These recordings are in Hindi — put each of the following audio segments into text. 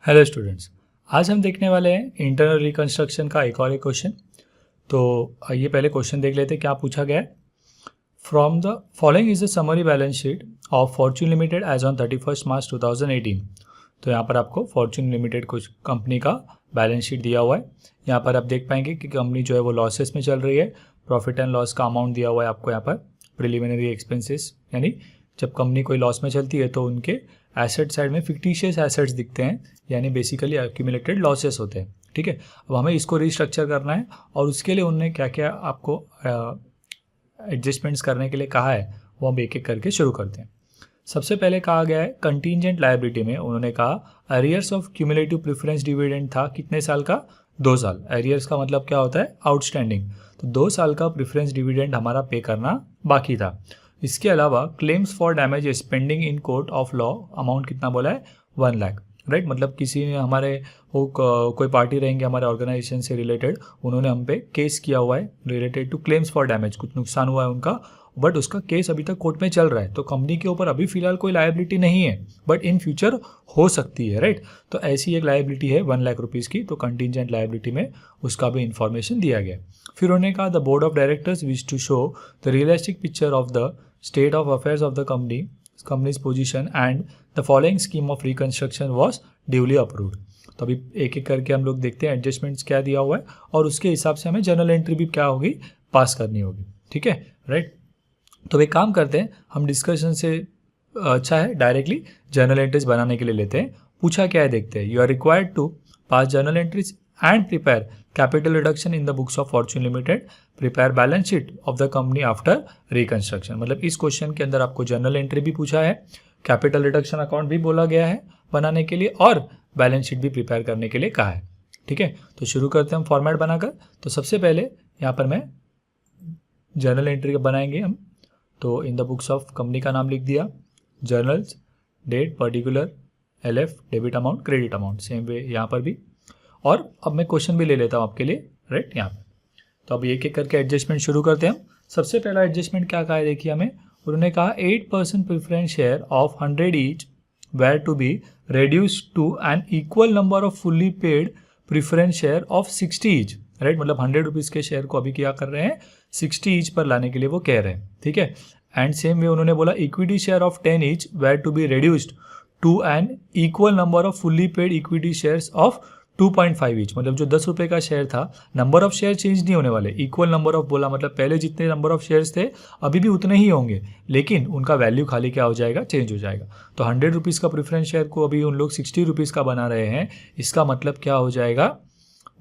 हेलो स्टूडेंट्स, आज हम देखने वाले हैं इंटरनल रिकंस्ट्रक्शन का एक और एक क्वेश्चन। तो आइए पहले क्वेश्चन देख लेते हैं क्या पूछा गया है। From the following is the summary balance sheet of Fortune Limited as on 31 March 2018। तो यहाँ पर आपको फॉर्च्यून लिमिटेड कुछ कंपनी का बैलेंस शीट दिया हुआ है। यहाँ पर आप देख पाएंगे कि कंपनी जो है वो लॉसेस में चल रही है। प्रॉफिट एंड लॉस का अमाउंट दिया हुआ है आपको यहाँ पर। प्रिलिमिनरी एक्सपेंसेस यानी जब कंपनी कोई लॉस में चलती है तो उनके एसेट साइड में फिक्टिशियस एसेट्स दिखते हैं, यानी बेसिकली एक्यूमुलेटेड लॉसेस होते हैं। ठीक है, अब हमें इसको रिस्ट्रक्चर करना है और उसके लिए उन्होंने क्या क्या आपको एडजस्टमेंट्स करने के लिए कहा है वो हम एक एक करके शुरू करते हैं। सबसे पहले कहा गया है कंटीजेंट लायबिलिटी में उन्होंने कहा arrears of cumulative preference dividend था कितने साल का, 2 साल। अरियर्स का मतलब क्या होता है, आउटस्टैंडिंग। तो 2 साल का प्रेफरेंस डिविडेंड हमारा पे करना बाकी था। इसके अलावा claims for damages pending in court of law amount कितना बोला है, 1 लाख। राइट, मतलब किसी ने हमारे वो कोई पार्टी रहेंगे हमारे ऑर्गेनाइजेशन से रिलेटेड, उन्होंने हम पे केस किया हुआ है related to claims for damage, कुछ नुकसान हुआ है उनका, बट उसका केस अभी तक कोर्ट में चल रहा है। तो कंपनी के ऊपर अभी फिलहाल कोई लायबिलिटी नहीं है, बट इन फ्यूचर हो सकती है। राइट, तो ऐसी एक लायबिलिटी है 1 लाख रुपीज़ की। तो कंटीजेंट लायबिलिटी में उसका भी इंफॉर्मेशन दिया गया। फिर उन्होंने कहा the board of directors wish to show the realistic picture of the state of affairs of the company's position and the following scheme of reconstruction was duly approved। तो अभी एक एक करके हम लोग देखते हैं एडजस्टमेंट्स क्या दिया हुआ है और उसके हिसाब से हमें जर्नल एंट्री भी क्या होगी, पास करनी होगी। ठीक है, राइट। तो एक काम करते हैं, हम डिस्कशन से अच्छा है डायरेक्टली जर्नल एंट्रीज बनाने के लिए लेते हैं। पूछा क्या है देखते हैं। You are required to pass journal entries and prepare capital reduction in the books of Fortune Limited, prepare balance sheet of the company after reconstruction। मतलब इस क्वेश्चन के अंदर आपको जर्नल एंट्री भी पूछा है, कैपिटल रिडक्शन अकाउंट भी बोला गया है बनाने के लिए और बैलेंस शीट भी प्रिपेयर करने के लिए कहा है। ठीक है, तो शुरू करते हैं हम फॉर्मेट बनाकर। तो सबसे पहले यहाँ पर मैं जर्नल एंट्री बनाएंगे हम। तो in the books of company का नाम लिख दिया, journals, date, particular, LF, debit amount, credit amount, same way यहाँ पर भी। और अब मैं क्वेश्चन भी ले लेता हूँ आपके लिए, राइट, यहाँ पे। तो अब एक एक करके एडजस्टमेंट शुरू करते हैं हम। सबसे पहला एडजस्टमेंट क्या कहा है देखिए हमें। उन्होंने कहा 8% preference share of 100 each were to be reduced to an equal number of fully paid preference share of 60 each. Right, मतलब 100 रुपीज़ के शेयर को अभी क्या कर रहे हैं, 60 ईच पर लाने के लिए वो कह रहे हैं। ठीक है, एंड सेम वे उन्होंने बोला equity share of 10 each were to be reduced to an equal number of fully paid equity shares of 2.5 each. मतलब जो 10 रुपये का शेयर था, नंबर ऑफ शेयर चेंज नहीं होने वाले, इक्वल नंबर ऑफ बोला मतलब पहले जितने नंबर ऑफ शेयर्स थे अभी भी उतने ही होंगे, लेकिन उनका वैल्यू खाली क्या हो जाएगा, चेंज हो जाएगा। तो 100 रुपीज़ का प्रेफरेंस शेयर को अभी उन लोग 60 रुपीज़ का बना रहे हैं। इसका मतलब क्या हो जाएगा,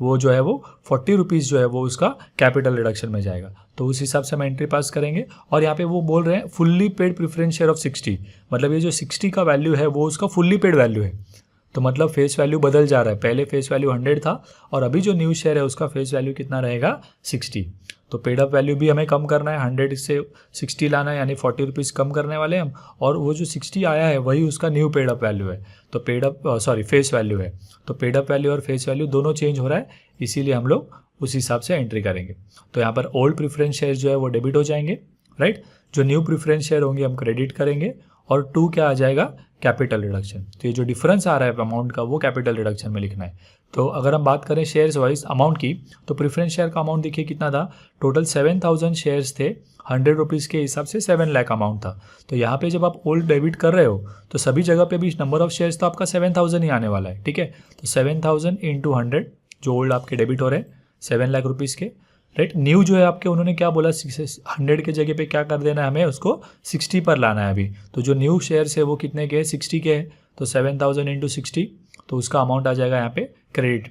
वो जो है वो 40 रुपीज़ जो है वो उसका कैपिटल रिडक्शन में जाएगा। तो उस हिसाब से हम एंट्री पास करेंगे। और यहाँ पे वो बोल रहे हैं fully paid preference share of 60, मतलब ये जो 60 का वैल्यू है वो उसका फुल्ली पेड वैल्यू है। तो मतलब फेस वैल्यू बदल जा रहा है, पहले फेस वैल्यू 100 था और अभी जो न्यू शेयर है उसका फेस वैल्यू कितना रहेगा, 60। तो पेड अप वैल्यू भी हमें कम करना है, 100 से 60 लाना है, यानी 40 रुपीज़ कम करने वाले हम। और वो जो 60 आया है वही उसका न्यू पेड अप वैल्यू है। तो पेड अप फेस वैल्यू है। तो पेड अप वैल्यू और फेस वैल्यू दोनों चेंज हो रहा है, इसीलिए हम लोग उस हिसाब से एंट्री करेंगे। तो यहाँ पर ओल्ड प्रेफरेंस शेयर जो है वो डेबिट हो जाएंगे, राइट। जो न्यू प्रेफरेंस शेयर होंगे हम क्रेडिट करेंगे और 2 क्या आ जाएगा, कैपिटल रिडक्शन। तो ये जो डिफरेंस आ रहा है अमाउंट का वो कैपिटल रिडक्शन में लिखना है। तो अगर हम बात करें शेयर्स वाइज अमाउंट की, तो प्रेफरेंस शेयर का अमाउंट देखिए कितना था, टोटल 7000 शेयर्स थे, 100 रुपीज़ के हिसाब से 7 लाख अमाउंट था। तो यहाँ पे जब आप ओल्ड डेबिट कर रहे हो तो सभी जगह पे भी नंबर ऑफ शेयर्स तो आपका 7000 ही आने वाला है। ठीक है, तो 7000 इंटू 100 जो ओल्ड आपके डेबिट हो रहे हैं 7 लाख रुपीज़ के, राइट। न्यू जो है आपके उन्होंने क्या बोला, 100 के जगह पे क्या कर देना है, हमें उसको 60 पर लाना है अभी। तो जो न्यू शेयर्स है वो कितने के हैं, 60 के हैं। तो 7000 इंटू 60, तो उसका अमाउंट आ जाएगा यहाँ पे क्रेडिट।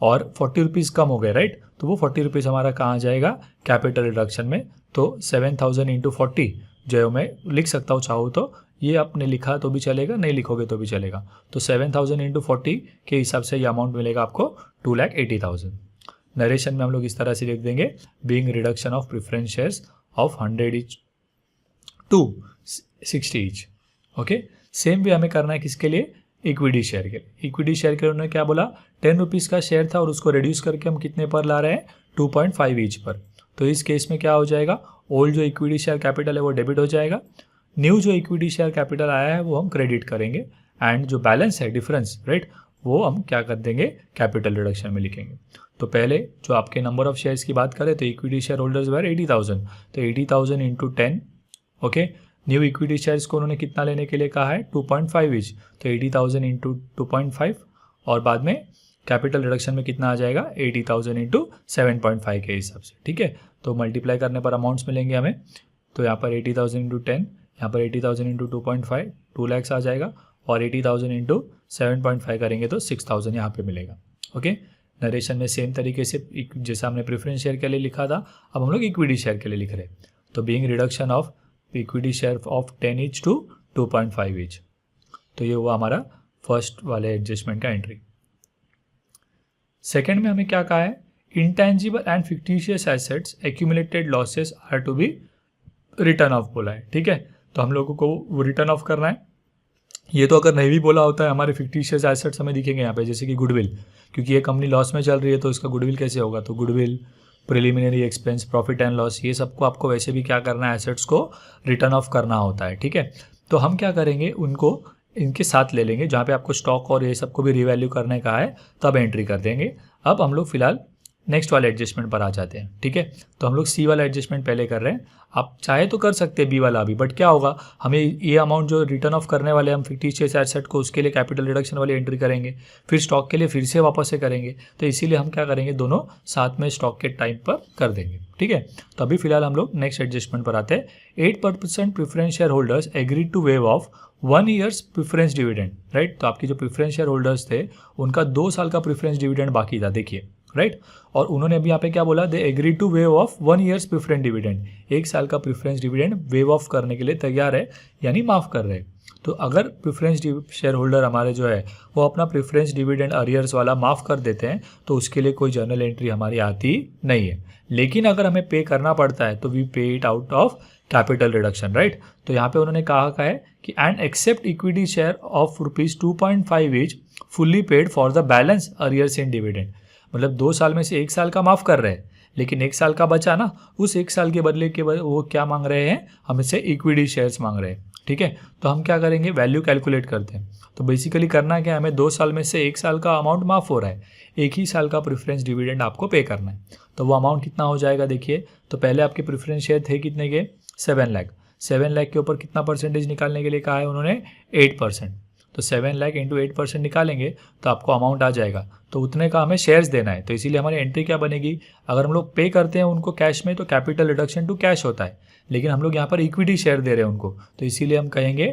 और 40 रुपीज़ कम हो गए, राइट। तो वो 40 रुपीज़ हमारा कहाँ जाएगा, कैपिटल रिडक्शन में। तो 7000 इंटू 40 जो है मैं लिख सकता हूँ चाहूँ तो, ये आपने लिखा तो भी चलेगा, नहीं लिखोगे तो भी चलेगा। तो 7000 इंटू 40 के हिसाब से ये अमाउंट मिलेगा आपको 2,80,000। नरेशन में हम लोग इस तरह से लिख देंगे, being reduction of preference shares of 100 each to 60 each. Okay, same भी हमें करना है किसके लिए, इक्विटी शेयर के लिए। इक्विटी शेयर के लिए उन्होंने क्या बोला, 10 रुपीज़ का शेयर था और उसको रिड्यूस करके हम कितने पर ला रहे हैं, 2.5 ईच पर। तो इस केस में क्या हो जाएगा, ओल्ड जो इक्विटी शेयर कैपिटल है वो डेबिट हो जाएगा, न्यू जो इक्विटी शेयर कैपिटल आया है वो हम क्रेडिट करेंगे, एंड जो बैलेंस है डिफरेंस, राइट, वो हम क्या कर देंगे, कैपिटल रिडक्शन में लिखेंगे। तो पहले जो आपके नंबर ऑफ शेयर्स की बात करें तो इक्विटी शेयर होल्डर्स वर 80,000, तो 80,000 into 10, okay. New equity shares को उन्होंने कितना लेने के लिए कहा है, 2.5 ईच, तो 80,000 इंटू 2.5, और बाद में कैपिटल रिडक्शन में कितना आ जाएगा, 80,000 इंटू 7.5 के हिसाब से, ठीक है। तो मल्टीप्लाई करने पर अमाउंट्स मिलेंगे हमें, तो यहाँ पर 80,000 इंटू 10, यहाँ पर 80,000 इंटू 2.5, 2 lakhs आ जाएगा, और 80,000 इंटू 7.5 करेंगे तो 6,000 यहाँ पे मिलेगा, ओके। नरेशन में सेम तरीके से जैसा हमने प्रेफरेंस शेयर के लिए लिखा था, अब हम लोग इक्विटी शेयर के लिए लिख रहे हैं। तो being reduction of equity share of 10 each to 2.5 each, तो ये हुआ हमारा फर्स्ट वाले एडजस्टमेंट का एंट्री। सेकेंड में हमें क्या कहा है, intangible and fictitious assets accumulated losses are to be written off बोला है, ठीक है। तो हम लोगों को वो रिटर्न ऑफ करना है। ये तो अगर नहीं भी बोला होता है, हमारे फिक्टिशियस एसेट्स हमें दिखेंगे यहाँ पे, जैसे कि गुडविल, क्योंकि ये कंपनी लॉस में चल रही है तो इसका गुडविल कैसे होगा, तो goodwill, preliminary expense, profit and loss, ये सबको आपको वैसे भी क्या करना है, एसेट्स को रिटर्न ऑफ करना होता है, ठीक है। तो हम क्या करेंगे, उनको इनके साथ ले लेंगे, जहाँ पे आपको स्टॉक और ये सबको भी रिवैल्यू करने का है तब एंट्री कर देंगे। अब हम लोग फिलहाल नेक्स्ट वाले एडजस्टमेंट पर आ जाते हैं, ठीक है। तो हम लोग सी वाला एडजस्टमेंट पहले कर रहे हैं, आप चाहे तो कर सकते हैं बी वाला अभी, बट क्या होगा, हमें ये अमाउंट जो रिटर्न ऑफ करने वाले हम फिक्टिशियस एसेट को, उसके लिए कैपिटल रिडक्शन वाली एंट्री करेंगे, फिर स्टॉक के लिए फिर से वापस से करेंगे, तो इसीलिए हम क्या करेंगे, दोनों साथ में स्टॉक के टाइम पर कर देंगे, ठीक है। तो अभी फिलहाल हम लोग नेक्स्ट एडजस्टमेंट पर आते हैं। 8% preference share holders agreed to waive off 1 years preference dividend, right. तो आपकी जो प्रेफरेंस शेयर होल्डर्स थे उनका 2 साल का प्रेफरेंस डिविडेंड बाकी था, देखिए, राइट। और उन्होंने अभी यहाँ पे क्या बोला, they agree to waive off 1 years preference dividend, 1 साल का प्रेफरेंस डिविडेंड वेव ऑफ करने के लिए तैयार है, यानी माफ़ कर रहे हैं। तो अगर प्रेफरेंस शेयर होल्डर हमारे जो है वो अपना प्रेफरेंस डिविडेंड अरियर्स वाला माफ़ कर देते हैं तो उसके लिए कोई जर्नल एंट्री हमारी आती नहीं है। लेकिन अगर हमें पे करना पड़ता है तो we pay it out of capital reduction, right. तो यहाँ पे उन्होंने कहा है कि and accept equity share of ₹2.5 each fully paid for the balance arrears in dividend, मतलब 2 साल में से 1 साल का माफ़ कर रहे हैं, लेकिन 1 साल का बचा ना, उस 1 साल के बदले के वो क्या मांग रहे हैं, हमसे इक्विटी शेयर्स मांग रहे हैं, ठीक है। तो हम क्या करेंगे, वैल्यू कैलकुलेट करते हैं। तो बेसिकली करना क्या है, हमें 2 साल में से 1 साल का अमाउंट माफ़ हो रहा है, 1 ही साल का प्रेफरेंस डिविडेंड आपको पे करना है। तो वो अमाउंट कितना हो जाएगा, देखिए। तो पहले आपके प्रेफरेंस शेयर थे कितने के, 7 लाख, 7 लाख के ऊपर कितना परसेंटेज निकालने के लिए कहा है उन्होंने, 8%। तो 7 लाख इंटू 8% निकालेंगे तो आपको अमाउंट आ जाएगा, तो उतने का हमें शेयर्स देना है। तो इसीलिए हमारी एंट्री क्या बनेगी, अगर हम लोग पे करते हैं उनको कैश में तो कैपिटल रिडक्शन टू कैश होता है, लेकिन हम लोग यहाँ पर इक्विटी शेयर दे रहे हैं उनको, तो इसीलिए हम कहेंगे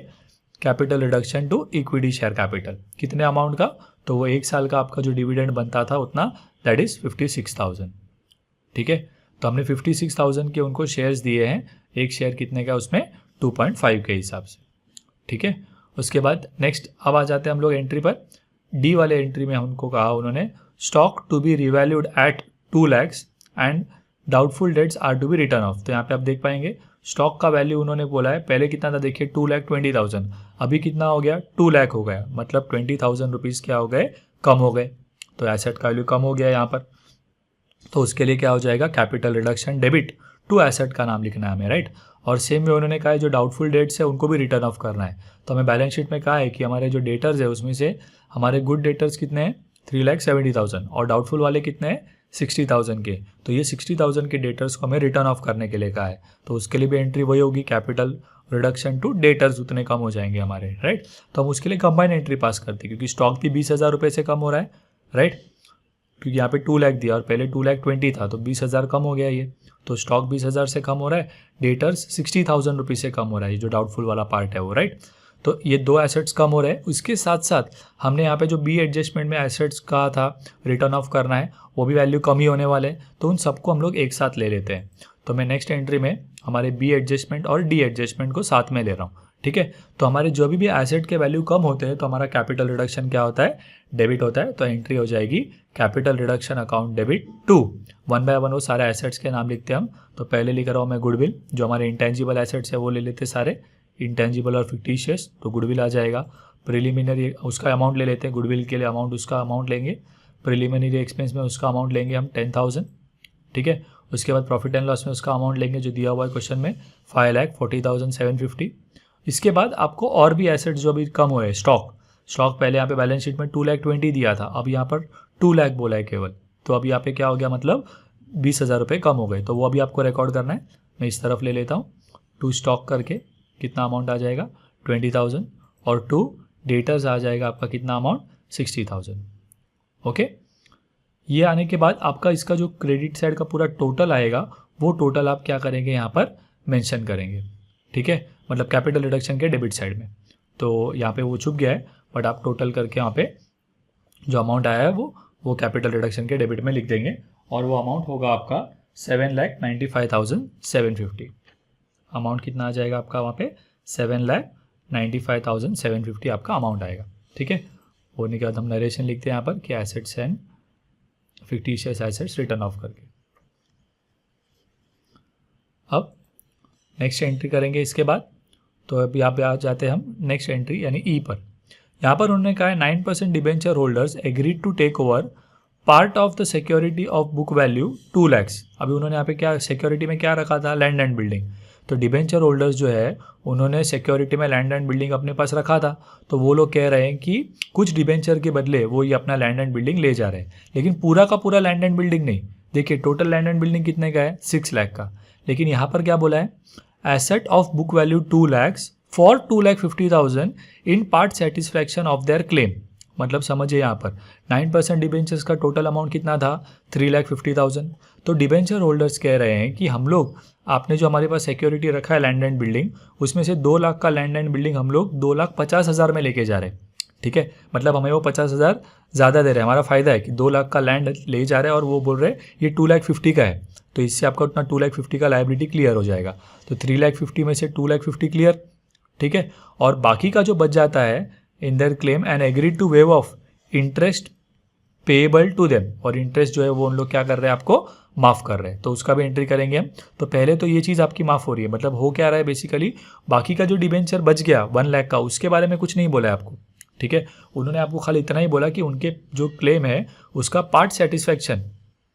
capital reduction to equity share capital. कितने अमाउंट का, तो वो 1 साल का आपका जो डिविडेंड बनता था उतना, दैट इज़ 56,000, ठीक है। तो हमने 56,000 के उनको शेयर्स दिए हैं, एक शेयर कितने का, उसमें 2.5 के हिसाब से, ठीक है। उसके बाद नेक्स्ट अब आ जाते हैं हम लोग एंट्री पर। डी वाले एंट्री में हमको कहा उन्होंने, stock to be revalued at 2 lakhs and doubtful debts are to be written off. तो यहाँ पे आप देख पाएंगे स्टॉक का वैल्यू उन्होंने बोला है, पहले कितना था देखिए, 2,20,000, अभी कितना हो गया, 2 लाख हो गया, मतलब 20,000 रुपीज़ क्या हो गए, कम हो गए। तो एसेट का वैल्यू कम हो गया यहाँ पर, तो उसके लिए क्या हो जाएगा, capital reduction debit to asset का नाम लिखना है हमें, राइट। और सेम में उन्होंने कहा है जो डाउटफुल डेट्स है उनको भी रिटर्न ऑफ करना है। तो हमें बैलेंस शीट में कहा है कि हमारे जो डेटर्स है उसमें से हमारे गुड डेटर्स कितने हैं, 3,70,000, और डाउटफुल वाले कितने हैं, 60,000 के। तो ये 60,000 के डेटर्स को हमें रिटर्न ऑफ करने के लिए कहा है, तो उसके लिए भी एंट्री वही होगी, कैपिटल रिडक्शन टू डेटर्स उतने कम हो जाएंगे हमारे, राइट। तो हम उसके लिए कंबाइन एंट्री पास करते हैं, क्योंकि स्टॉक भी 20,000 रुपये से कम हो रहा है, राइट, क्योंकि यहाँ पे 2 लाख दिया और पहले 2,20,000 था, तो 20,000 कम हो गया ये। तो स्टॉक 20,000 से कम हो रहा है, डेटर्स 60,000 रुपीज़ से कम हो रहा है, जो डाउटफुल वाला पार्ट है वो, राइट। तो ये 2 एसेट्स कम हो रहे हैं। उसके साथ साथ हमने यहाँ पे जो बी एडजस्टमेंट में एसेट्स कहा था रिटर्न ऑफ करना है, वो भी वैल्यू कम ही होने वाले हैं, तो उन सबको हम लोग एक साथ ले लेते हैं। तो मैं नेक्स्ट एंट्री में हमारे बी एडजस्टमेंट और डी एडजस्टमेंट को साथ में ले रहा हूँ, ठीक है। तो हमारे जो भी एसेट के वैल्यू कम होते हैं तो हमारा कैपिटल रिडक्शन क्या होता है, डेबिट होता है। तो एंट्री हो जाएगी capital reduction account debit to, 1 by 1 वो सारे एसेट्स के नाम लिखते हैं हम। तो पहले लिख रहा हूँ मैं गुडविल, जो हमारे इंटेंजिबल एसेट्स है वो ले लेते सारे, इंटेंजिबल और फिक्टिशियस, तो गुडविल आ जाएगा। प्रिलिमिनरी उसका अमाउंट ले लेते हैं, गुडविल के लिए अमाउंट, उसका अमाउंट लेंगे। प्रिलिमिनरी एक्सपेंस में उसका अमाउंट लेंगे हम 10,000, ठीक है। उसके बाद प्रॉफिट एंड लॉस में उसका अमाउंट लेंगे जो दिया हुआ है क्वेश्चन में, 5,40,750। इसके बाद आपको और भी एसेट्स जो अभी कम हुए, स्टॉक पहले यहाँ पे बैलेंस शीट में 2,20,000 दिया था, अब यहाँ पर 2 लाख बोला है केवल, तो अब यहाँ पे क्या हो गया, मतलब 20,000 रुपये कम हो गए। तो वो अभी आपको रिकॉर्ड करना है। मैं इस तरफ ले लेता हूँ, टू स्टॉक करके कितना अमाउंट आ जाएगा 20,000, और टू डेटर्स आ जाएगा आपका कितना अमाउंट 60,000। ओके, ये आने के बाद आपका इसका जो क्रेडिट साइड का पूरा टोटल आएगा वो टोटल आप क्या करेंगे यहाँ पर मेंशन करेंगे। ठीक है, मतलब कैपिटल रिडक्शन के डेबिट साइड में। तो यहाँ पे वो छुप गया है, बट आप टोटल करके यहाँ पे जो अमाउंट आया है वो कैपिटल रिडक्शन के डेबिट में लिख देंगे, और वो अमाउंट होगा आपका 7,95,750। अमाउंट कितना आ जाएगा आपका वहाँ पे 7,95,750 आपका अमाउंट आएगा। ठीक है, होने के बाद हम नरेशन लिखते हैं यहाँ पर कि assets and fictitious assets return of करके। अब नेक्स्ट एंट्री करेंगे इसके बाद। तो अब यहाँ पे आ जाते हैं हम नेक्स्ट एंट्री यानी ई पर। यहाँ पर उन्होंने कहा है 9% debenture holders agreed to take over part of the security of book value 2 lakhs। अभी उन्होंने यहाँ पे क्या सिक्योरिटी में क्या रखा था, लैंड एंड बिल्डिंग। तो डिबेंचर होल्डर्स जो है उन्होंने सिक्योरिटी में लैंड एंड बिल्डिंग अपने पास रखा था, तो वो लोग कह रहे हैं कि कुछ डिबेंचर के बदले वो ये अपना लैंड एंड बिल्डिंग ले जा रहे हैं, लेकिन पूरा का पूरा लैंड एंड बिल्डिंग नहीं। देखिए टोटल लैंड एंड बिल्डिंग कितने का है 6 लाख का, लेकिन यहाँ पर क्या बोला है asset of book value 2 lakhs for 2,50,000 in part satisfaction of their claim. मतलब समझिए यहाँ पर 9% डिबेंचर्स का टोटल अमाउंट कितना था 3,50,000। तो डिबेंचर होल्डर्स कह रहे हैं कि हम लोग आपने जो हमारे पास सिक्योरिटी रखा है लैंड एंड बिल्डिंग, उसमें से 2 लाख का लैंड एंड बिल्डिंग हम लोग 2,50,000 में लेके जा रहे हैं। ठीक है, मतलब हमें वो 50,000 ज़्यादा दे रहे हैं। हमारा फ़ायदा है कि 2 लाख का लैंड ले जा रहे हैं और वो बोल रहे हैं ये 2,50,000 का है, तो इससे आपका उतना 2,50,000 का लायबिलिटी क्लियर हो जाएगा। तो 3,50,000 में से 2,50,000 क्लियर। ठीक है, और बाकी का जो बच जाता है in their claim and agreed to waive off interest payable to them, और इंटरेस्ट जो है वो उन लोग क्या कर रहे हैं आपको माफ़ कर रहे हैं, तो उसका भी एंट्री करेंगे हम। तो पहले तो ये चीज़ आपकी माफ़ हो रही है, मतलब हो क्या रहा है बेसिकली बाकी का जो डिबेंचर बच गया 1 लाख का उसके बारे में कुछ नहीं बोला है आपको। ठीक है, उन्होंने आपको खाली इतना ही बोला कि उनके जो क्लेम है उसका पार्ट सेटिस्फैक्शन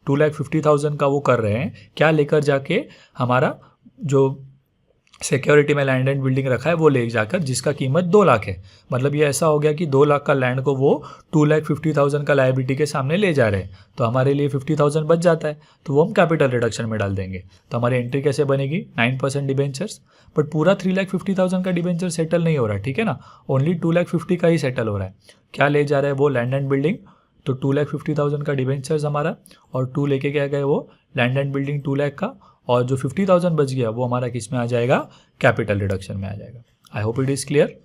2,50,000 का वो कर रहे हैं, क्या लेकर जाके हमारा जो सिक्योरिटी में लैंड एंड बिल्डिंग रखा है वो ले जाकर, जिसका कीमत 2 लाख है। मतलब ये ऐसा हो गया कि 2 लाख का लैंड को वो 2,50,000 का लायबिलिटी के सामने ले जा रहे हैं, तो हमारे लिए 50,000 बच जाता है, तो वो हम कैपिटल रिडक्शन में डाल देंगे। तो हमारी एंट्री कैसे बनेगी 9% डिबेंचर्स, बट पूरा 3,50,000 का डिबेंचर सेटल नहीं हो रहा है। ठीक है ना, ओनली 2,50,000 का ही सेटल हो रहा है। क्या ले जा रहा है वो लैंड एंड बिल्डिंग, तो 2,50,000 का डिबेंचर्स हमारा, और 2 लेके क्या गए वो लैंड एंड बिल्डिंग 2 लाख का, और जो 50,000 बच गया वो हमारा किस में आ जाएगा कैपिटल रिडक्शन में आ जाएगा। I hope it is clear.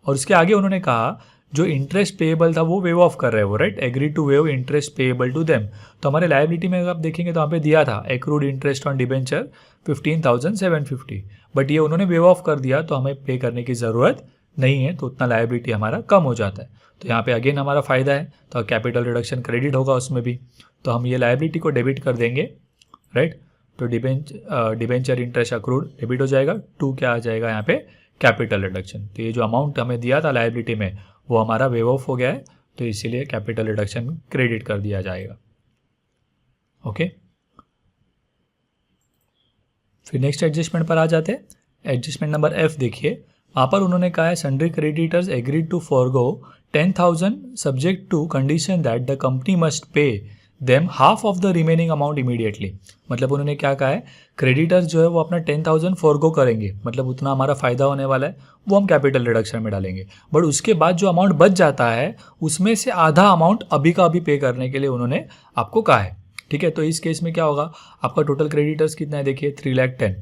और उसके आगे उन्होंने कहा जो इंटरेस्ट पेएबल था वो वेव ऑफ कर रहे हैं वो, right, agree to waive interest payable to them. तो हमारे लायबिलिटी में अगर आप देखेंगे तो यहाँ पे दिया था accrued interest on debenture 15,750, but ये उन्होंने वेव ऑफ कर दिया, तो हमें पे करने की ज़रूरत नहीं है, तो उतना लायबिलिटी हमारा कम हो जाता है। तो यहाँ पे अगेन हमारा फ़ायदा है, तो कैपिटल रिडक्शन क्रेडिट होगा उसमें भी, तो हम ये लायबिलिटी को डेबिट कर देंगे, राइट। तो डिबेंचर इंटरेस्ट अक्रूड डेबिट हो जाएगा, 2 क्या आ जाएगा यहाँ पे कैपिटल रिडक्शन। तो ये जो अमाउंट हमें दिया था लायबिलिटी में वो हमारा वेव ऑफ हो गया है, तो इसीलिए कैपिटल रिडक्शन क्रेडिट कर दिया जाएगा। ओके, फिर नेक्स्ट एडजस्टमेंट पर आ जाते हैं। एडजस्टमेंट नंबर F देखिए, वहाँ पर उन्होंने कहा है sundry creditors agreed to forgo 10,000 subject to condition that the company must pay them half of the remaining amount immediately. मतलब उन्होंने क्या कहा है क्रेडिटर्स जो है वो अपना 10,000 फॉरगो करेंगे, मतलब उतना हमारा फ़ायदा होने वाला है, वो हम कैपिटल रिडक्शन में डालेंगे, बट उसके बाद जो अमाउंट बच जाता है उसमें से आधा अमाउंट अभी का अभी पे करने के लिए उन्होंने आपको कहा है। ठीक है, तो इस केस में क्या होगा आपका टोटल क्रेडिटर्स कितना है देखिए 3,10,000,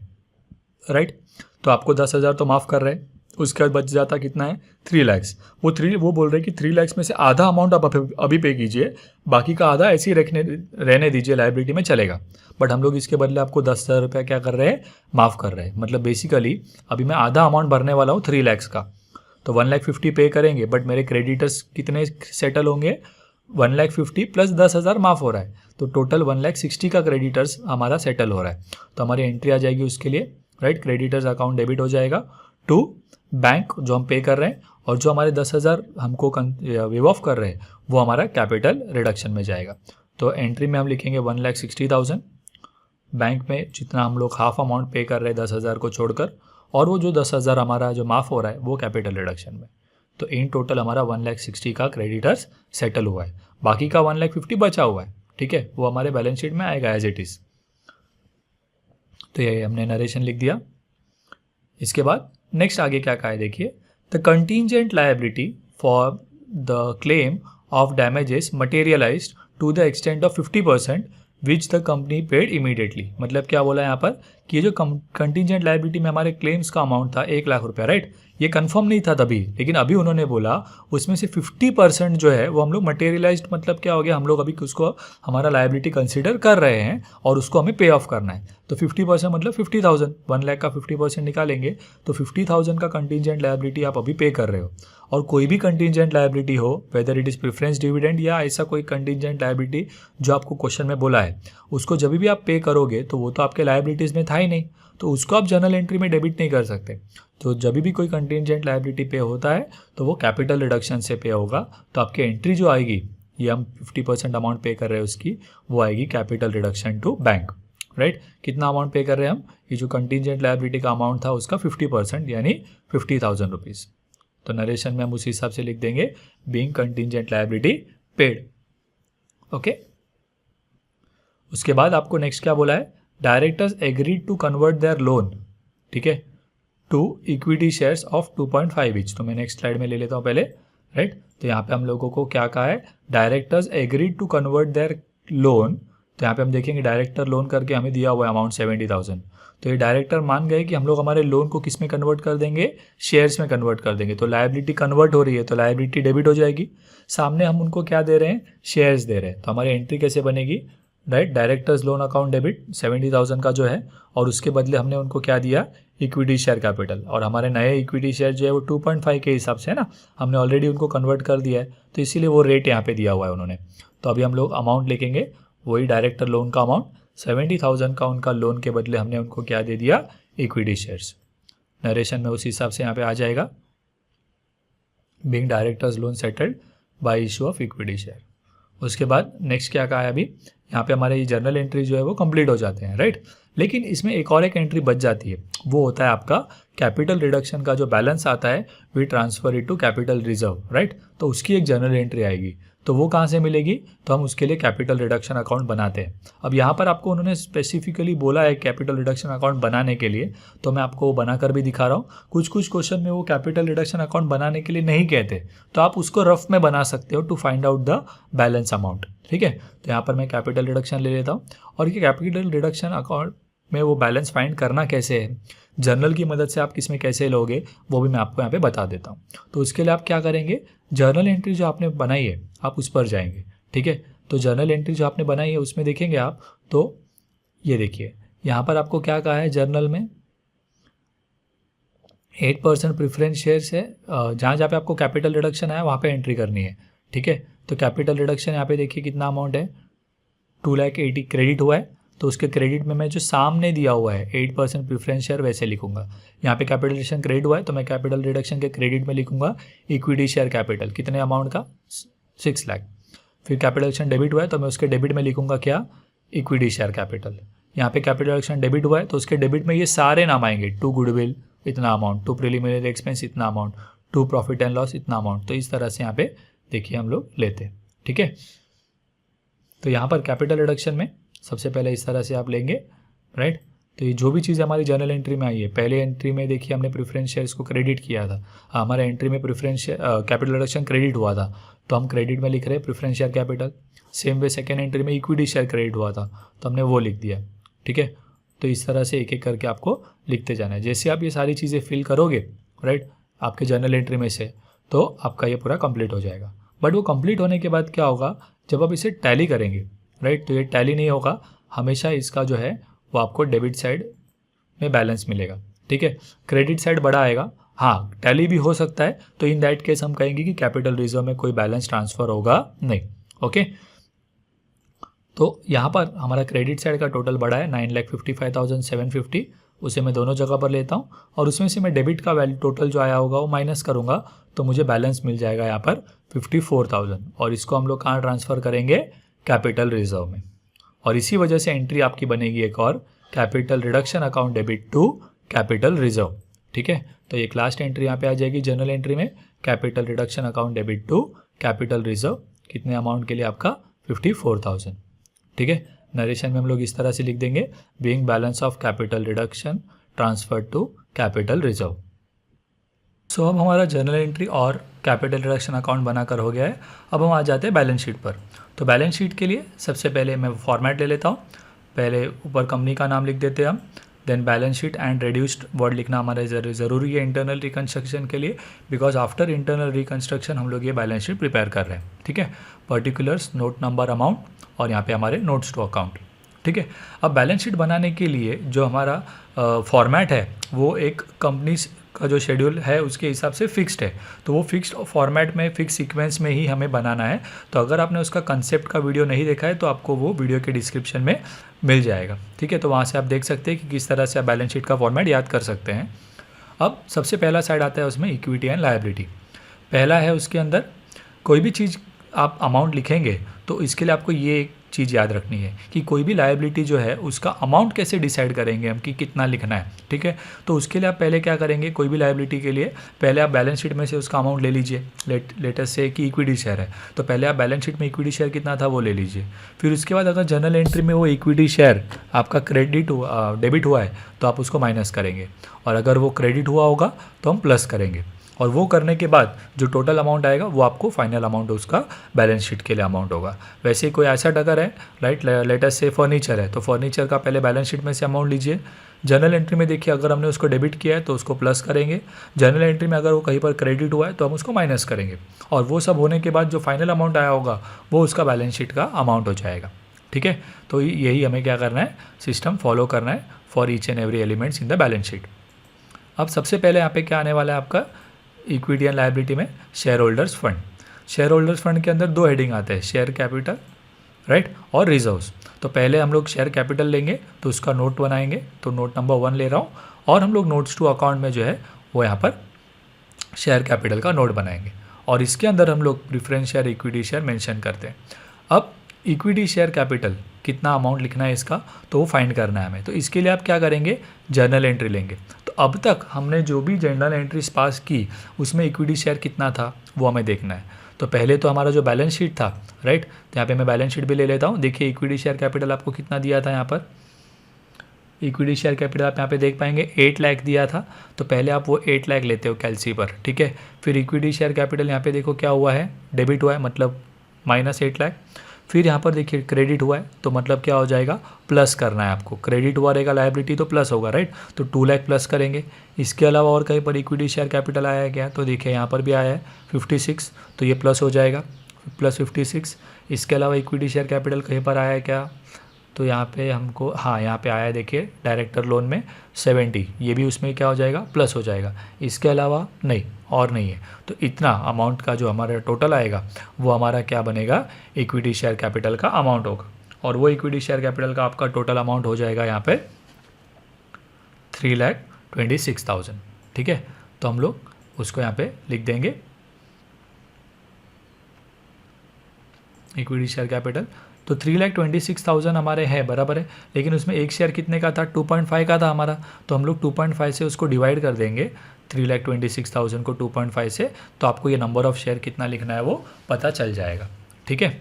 राइट। तो आपको 10,000 तो माफ़ कर रहे हैं, उसके बाद बच जाता कितना है 3 लाख। वो बोल रहे हैं कि 3 लाख में से आधा अमाउंट आप अभी पे कीजिए, बाकी का आधा ऐसे ही रहने दीजिए, लायबिलिटी में चलेगा, बट हम लोग इसके बदले आपको 10,000 रुपया क्या कर रहे हैं माफ़ कर रहे हैं। मतलब बेसिकली अभी मैं आधा अमाउंट भरने वाला हूँ 3 लाख का, तो 1,50,000 पे करेंगे, बट मेरे क्रेडिटर्स कितने सेटल होंगे 1,50,000 प्लस 10,000 माफ़ हो रहा है, तो टोटल 1,60,000 का क्रेडिटर्स हमारा सेटल हो रहा है। तो हमारी एंट्री आ जाएगी उसके लिए, राइट, क्रेडिटर्स अकाउंट डेबिट हो जाएगा टू बैंक जो हम पे कर रहे हैं, और जो हमारे 10,000 हमको वेव ऑफ कर रहे हैं वो हमारा कैपिटल रिडक्शन में जाएगा। तो एंट्री में हम लिखेंगे 1,60,000, बैंक में जितना हम लोग हाफ अमाउंट पे कर रहे हैं 10,000 को छोड़कर, और वो जो 10,000 हमारा जो माफ़ हो रहा है वो कैपिटल रिडक्शन में। तो इन टोटल हमारा 1,60,000 का क्रेडिटर्स सेटल हुआ है, बाकी का 1,50,000 बचा हुआ है, ठीक है, वो हमारे बैलेंस शीट में आएगा एज इट इज़। तो ये हमने नरेशन लिख दिया। इसके बाद नेक्स्ट आगे क्या कहा है देखिए, the contingent liability for the claim of damages materialised to the extent of 50% which the company paid immediately. मतलब क्या बोला है यहाँ पर कि ये जो कंटीजेंट लायबिलिटी में हमारे क्लेम्स का अमाउंट था 1,00,000 रुपया, राइट, ये कंफर्म नहीं था तभी, लेकिन अभी उन्होंने बोला उसमें से 50% जो है वो हम लोग मटेरियलाइज्ड, मतलब क्या हो गया, हम लोग अभी उसको हमारा लायबिलिटी कंसिडर कर रहे हैं और उसको हमें पे ऑफ करना है। तो 50% मतलब 50,000, 1,00,000 का 50% निकालेंगे तो 50,000 का कंटीजेंट लायबिलिटी आप अभी पे कर रहे हो। और कोई भी कंटीजेंट लायबिलिटी हो, whether it is preference dividend या ऐसा कोई कंटीजेंट लायबिलिटी जो आपको क्वेश्चन में बोला है, उसको जब भी आप पे करोगे तो वो तो आपके लायबिलिटीज़ में था ही नहीं, तो उसको आप जर्नल एंट्री में डेबिट नहीं कर सकते। तो जब भी कोई कंटीजेंट लायबिलिटी पे होता है तो वो कैपिटल रिडक्शन से पे होगा, तो आपकी एंट्री जो आएगी, ये हम 50% अमाउंट पे कर रहे हैं उसकी, वो आएगी capital reduction to bank, right. कितना अमाउंट पे कर रहे हैं हम, ये जो कंटीजेंट लायबिलिटी का अमाउंट था उसका 50% यानी 50,000 रुपीज़। तो नरेशन में हम उस हिसाब से लिख देंगे being contingent liability paid, okay. उसके बाद आपको नेक्स्ट क्या बोला है, directors agreed to convert their loan, ठीक है, to equity shares of 2.5 each. तो मैं नेक्स्ट स्लाइड में ले लेता हूँ पहले, राइट। तो यहाँ पे हम लोगों को क्या कहा है, directors agreed to convert their loan. तो यहाँ पे हम देखेंगे डायरेक्टर लोन करके हमें दिया हुआ है अमाउंट 70,000। तो ये डायरेक्टर मान गए कि हम लोग हमारे लोन को किस में कन्वर्ट कर देंगे, शेयर्स में कन्वर्ट कर देंगे। तो लायबिलिटी कन्वर्ट हो रही है तो लायबिलिटी डेबिट हो जाएगी, सामने हम उनको क्या दे रहे हैं, शेयर्स दे रहे हैं। तो हमारी एंट्री कैसे बनेगी, right, directors loan account debit 70,000 का जो है, और उसके बदले हमने उनको क्या दिया, इक्विटी शेयर कैपिटल। और हमारे नए इक्विटी शेयर जो है वो 2.5 के हिसाब से है ना, हमने ऑलरेडी उनको कन्वर्ट कर दिया है, तो इसीलिए वो रेट यहाँ पे दिया हुआ है उन्होंने। तो अभी हम लोग अमाउंट लिखेंगे, वही डायरेक्टर लोन का अमाउंट 70,000 का उनका लोन के बदले हमने उनको क्या दे दिया, इक्विटी शेयर्स। नरेशन में उस हिसाब से यहाँ पे आ जाएगा, being directors loan settled bye issue of equity share. उसके बाद नेक्स्ट क्या कहा है, अभी यहाँ पे हमारे ये जर्नल एंट्री जो है वो कंप्लीट हो जाते हैं, राइट। लेकिन इसमें एक और एक एंट्री बच जाती है, वो होता है आपका कैपिटल रिडक्शन का जो बैलेंस आता है, we transfer it to capital reserve, right. तो उसकी एक जर्नल एंट्री आएगी, तो वो कहाँ से मिलेगी, तो हम उसके लिए कैपिटल रिडक्शन अकाउंट बनाते हैं। अब यहाँ पर आपको उन्होंने स्पेसिफिकली बोला है कैपिटल रिडक्शन अकाउंट बनाने के लिए, तो मैं आपको बनाकर भी दिखा रहा हूँ। कुछ कुछ क्वेश्चन में वो कैपिटल रिडक्शन अकाउंट बनाने के लिए नहीं कहते, तो आप उसको रफ में बना सकते हो to find out the balance amount, ठीक है। तो यहाँ पर मैं कैपिटल रिडक्शन ले लेता हूँ, और ये कैपिटल रिडक्शन अकाउंट में वो बैलेंस फाइंड करना कैसे है, जर्नल की मदद से आप किसमें कैसे लोगे, वो भी मैं आपको यहाँ पे बता देता हूँ। तो उसके लिए आप क्या करेंगे, जर्नल एंट्री जो आपने बनाई है आप उस पर जाएंगे, ठीक है। तो जर्नल एंट्री जो आपने बनाई है उसमें देखेंगे आप, तो ये देखिए यहाँ पर आपको क्या कहा है, जर्नल में 8% प्रेफरेंस शेयर्स है, जहाँ जहाँ पे आपको कैपिटल रिडक्शन आया वहाँ पे एंट्री करनी है, ठीक है। तो कैपिटल रिडक्शन यहाँ पे देखिए कितना अमाउंट है, 2,80,000 क्रेडिट हुआ है, तो उसके क्रेडिट में मैं जो सामने दिया हुआ है 8% प्रेफरेंस शेयर वैसे लिखूंगा। यहाँ पे कैपिटल रिडक्शन क्रेडिट हुआ है तो मैं कैपिटल रिडक्शन के क्रेडिट में लिखूंगा इक्विटी शेयर कैपिटल, कितने अमाउंट का, 6 लाख। फिर कैपिटल रिडक्शन डेबिट हुआ है तो मैं उसके डेबिट में लिखूंगा क्या, इक्विटी शेयर कैपिटल। यहाँ पे कैपिटल रिडक्शन डेबिट हुआ है तो उसके डेबिट में ये सारे नाम आएंगे, टू गुडविल इतना अमाउंट, टू प्रिलिमिनरी एक्सपेंस इतना amount, to profit and loss इतना अमाउंट। तो इस तरह से यहाँ पे देखिए हम लोग लेते हैं, ठीक है। तो यहाँ पर कैपिटल रिडक्शन में सबसे पहले इस तरह से आप लेंगे, राइट। तो ये जो भी चीज़ हमारी जर्नल एंट्री में आई है, पहले एंट्री में देखिए हमने प्रेफरेंस शेयर्स को क्रेडिट किया था, हमारे एंट्री में प्रेफरेंस कैपिटल रिडक्शन क्रेडिट हुआ था, तो हम क्रेडिट में लिख रहे हैं preference share capital. Same way second entry में इक्विटी शेयर क्रेडिट हुआ था तो हमने वो लिख दिया, ठीक है। तो इस तरह से एक एक करके आपको लिखते जाना है। जैसे आप ये सारी चीज़ें फिल करोगे, राइट, आपके जर्नल एंट्री में से, तो आपका ये पूरा कंप्लीट हो जाएगा। बट वो कंप्लीट होने के बाद क्या होगा, जब आप इसे टैली करेंगे, राइट, तो ये टैली नहीं होगा, हमेशा इसका जो है वो आपको डेबिट साइड में बैलेंस मिलेगा, ठीक है। क्रेडिट साइड बड़ा आएगा, हाँ टैली भी हो सकता है, तो इन दैट केस हम कहेंगे कि कैपिटल रिजर्व में कोई बैलेंस ट्रांसफर होगा नहीं, ओके। तो यहाँ पर हमारा क्रेडिट साइड का टोटल बड़ा है 9,55,750, उसे मैं दोनों जगह पर लेता हूँ, और उसमें से मैं डेबिट का वैल्यू टोटल जो आया होगा वो माइनस करूँगा, तो मुझे बैलेंस मिल जाएगा यहाँ पर 54,000, और इसको हम लोग कहाँ ट्रांसफ़र करेंगे, कैपिटल रिजर्व में। और इसी वजह से एंट्री आपकी बनेगी एक और, capital reduction account debit to capital reserve, ठीक है। तो एक लास्ट एंट्री यहाँ पे आ जाएगी जर्नल एंट्री में, capital reduction account debit to capital reserve, कितने अमाउंट के लिए आपका 54,000। ठीक है, नरेशन में हम लोग इस तरह से लिख देंगे, being balance of capital reduction transfer to capital reserve. So अब हमारा जर्नल एंट्री और कैपिटल रिडक्शन अकाउंट बनाकर हो गया है। अब हम आ जाते हैं बैलेंस शीट पर। तो बैलेंस शीट के लिए सबसे पहले मैं फॉर्मेट ले लेता हूँ। पहले ऊपर कंपनी का नाम लिख देते हैं हम, then balance sheet and reduced word लिखना हमारा ज़रूरी है इंटरनल रिकन्स्ट्रक्शन के लिए, बिकॉज आफ्टर इंटरनल रिकन्स्ट्रक्शन हम लोग ये बैलेंस शीट प्रिपेयर कर रहे हैं। ठीक है, पर्टिकुलर्स, नोट नंबर, अमाउंट और यहाँ पे हमारे नोट्स टू अकाउंट। ठीक है, अब बैलेंस शीट बनाने के लिए जो हमारा फॉर्मेट है वो एक कंपनी का जो शेड्यूल है उसके हिसाब से फिक्स्ड है, तो वो फिक्स्ड फॉर्मेट में, फिक्स सीक्वेंस में ही हमें बनाना है। तो अगर आपने उसका कंसेप्ट का वीडियो नहीं देखा है तो आपको वो वीडियो के डिस्क्रिप्शन में मिल जाएगा। ठीक है, तो वहाँ से आप देख सकते हैं कि किस तरह से आप बैलेंस शीट का फॉर्मेट याद कर सकते हैं। अब सबसे पहला साइड आता है उसमें इक्विटी एंड लायबिलिटी। पहला है उसके अंदर कोई भी चीज़ आप अमाउंट लिखेंगे तो इसके लिए आपको ये एक चीज़ याद रखनी है कि कोई भी लायबिलिटी जो है उसका अमाउंट कैसे डिसाइड करेंगे हम कि कितना लिखना है। ठीक है, तो उसके लिए आप पहले क्या करेंगे, कोई भी लायबिलिटी के लिए पहले आप बैलेंस शीट में से उसका अमाउंट ले लीजिए। लेटेस्ट से कि इक्विटी शेयर है तो पहले आप बैलेंस शीट में इक्विटी शेयर कितना था वो ले लीजिए। फिर उसके बाद अगर जर्नल एंट्री में वो इक्विटी शेयर आपका डेबिट हुआ है तो आप उसको माइनस करेंगे, और अगर वो क्रेडिट हुआ होगा तो हम प्लस करेंगे। और वो करने के बाद जो टोटल अमाउंट आएगा वो आपको फाइनल अमाउंट उसका बैलेंस शीट के लिए अमाउंट होगा। वैसे ही कोई ऐसा अगर है, राइट, लेटेस्ट से फर्नीचर है तो फर्नीचर का पहले बैलेंस शीट में से अमाउंट लीजिए। जर्नल एंट्री में देखिए अगर हमने उसको डेबिट किया है तो उसको प्लस करेंगे, जर्नल एंट्री में अगर वो कहीं पर क्रेडिट हुआ है तो हम उसको माइनस करेंगे, और वो सब होने के बाद जो फाइनल अमाउंट आया होगा वो उसका बैलेंस शीट का अमाउंट हो जाएगा। ठीक है, तो यही हमें क्या करना है, सिस्टम फॉलो करना है for each and every elements in the balance sheet. अब सबसे पहले यहाँ पे क्या आने वाला है आपका इक्विटी एंड लायबिलिटी में share holders fund. Share holders fund के अंदर दो हेडिंग आते हैं, शेयर कैपिटल, राइट, और रिजर्व्स। तो पहले हम लोग शेयर कैपिटल लेंगे तो उसका नोट बनाएंगे, तो नोट नंबर 1 ले रहा हूँ, और हम लोग नोट्स टू अकाउंट में जो है वो यहाँ पर शेयर कैपिटल का नोट बनाएंगे, और इसके अंदर हम लोग preference share, equity share mention करते हैं। अब इक्विटी शेयर कैपिटल कितना अमाउंट लिखना है इसका तो वो फाइंड करना है हमें। तो इसके लिए आप क्या करेंगे, जर्नल एंट्री लेंगे। तो अब तक हमने जो भी जर्नल एंट्रीज पास की उसमें इक्विटी शेयर कितना था वो हमें देखना है। तो पहले तो हमारा जो बैलेंस शीट था, राइट, तो यहाँ पे मैं बैलेंस शीट भी ले लेता हूँ। देखिए इक्विटी शेयर कैपिटल आपको कितना दिया था, यहाँ पर इक्विटी शेयर कैपिटल आप यहाँ पे देख पाएंगे 8 लाख दिया था। तो पहले आप वो 8 लाख लेते हो कैलसी पर। ठीक है, फिर इक्विटी शेयर कैपिटल यहाँ पे देखो क्या हुआ है, डेबिट हुआ है, मतलब -8 लाख। फिर यहाँ पर देखिए क्रेडिट हुआ है तो मतलब क्या हो जाएगा, प्लस करना है आपको। क्रेडिट हुआ रहेगा लायबिलिटी तो प्लस होगा, राइट, तो 2 लाख प्लस करेंगे। इसके अलावा और कहीं पर इक्विटी शेयर कैपिटल आया है क्या, तो देखिए यहाँ पर भी आया है 56, तो ये प्लस हो जाएगा, +56। इसके अलावा इक्विटी शेयर कैपिटल कहीं पर आया है क्या, तो यहाँ पे हमको, हाँ, यहाँ पे आया है, देखिए डायरेक्टर लोन में 70, ये भी उसमें क्या हो जाएगा, प्लस हो जाएगा। इसके अलावा नहीं, और नहीं है। तो इतना अमाउंट का जो हमारा टोटल आएगा वो हमारा क्या बनेगा, इक्विटी शेयर कैपिटल का अमाउंट होगा। और वो इक्विटी शेयर कैपिटल का आपका टोटल अमाउंट हो जाएगा यहाँ पे 3,26,000। ठीक है, तो हम लोग उसको यहाँ पे लिख देंगे इक्विटी शेयर कैपिटल। तो 3,26,000 हमारे हैं, बराबर है, लेकिन उसमें एक शेयर कितने का था, 2.5 का था हमारा। तो हम लोग 2.5 से उसको डिवाइड कर देंगे, 3,26,000 को 2.5 से, तो आपको ये नंबर ऑफ शेयर कितना लिखना है वो पता चल जाएगा। ठीक है,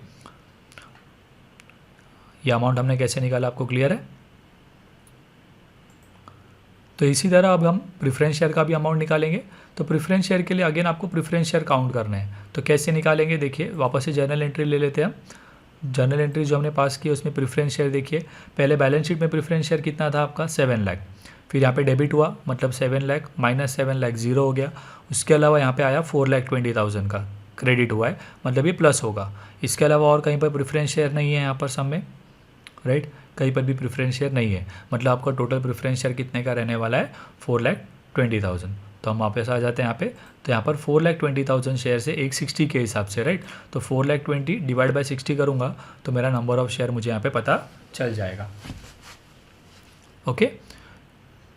ये अमाउंट हमने कैसे निकाला आपको क्लियर है। तो इसी तरह अब हम प्रेफरेंस शेयर का भी अमाउंट निकालेंगे। तो प्रेफरेंस शेयर के लिए अगेन आपको प्रेफरेंस शेयर काउंट करना है। तो कैसे निकालेंगे, देखिए वापस से जर्नल एंट्री ले लेते हैं हम। जर्नल एंट्री जो हमने पास की उसमें प्रेफरेंस शेयर देखिए, पहले बैलेंस शीट में प्रेफरेंस शेयर कितना था आपका 7 लाख, फिर यहाँ पे डेबिट हुआ मतलब 7 लाख -7 लाख 0 हो गया। उसके अलावा यहाँ पे आया 4,20,000 का क्रेडिट हुआ है, मतलब ये प्लस होगा। इसके अलावा और कहीं पर प्रेफरेंस शेयर नहीं है यहाँ पर सब में, राइट, कहीं पर भी प्रेफरेंस शेयर नहीं है, मतलब आपका टोटल प्रेफरेंस शेयर कितने का रहने वाला है, 4,20,000। तो हम वापस आ जाते हैं यहाँ पे। तो यहाँ पर 4,20,000 शेयर से 160 के हिसाब से, राइट, तो 4,20,000 डिवाइड बाय 60 करूँगा तो मेरा नंबर ऑफ शेयर मुझे यहाँ पे पता चल जाएगा। ओके,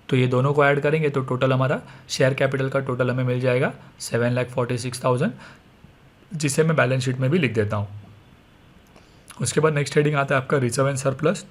तो ये दोनों को ऐड करेंगे तो टोटल हमारा शेयर कैपिटल का टोटल हमें मिल जाएगा 7,46,000, जिसे मैं बैलेंस शीट में भी लिख देता हूँ। उसके बाद नेक्स्ट हेडिंग आता है आपका रिजर्व एंड सरप्लस।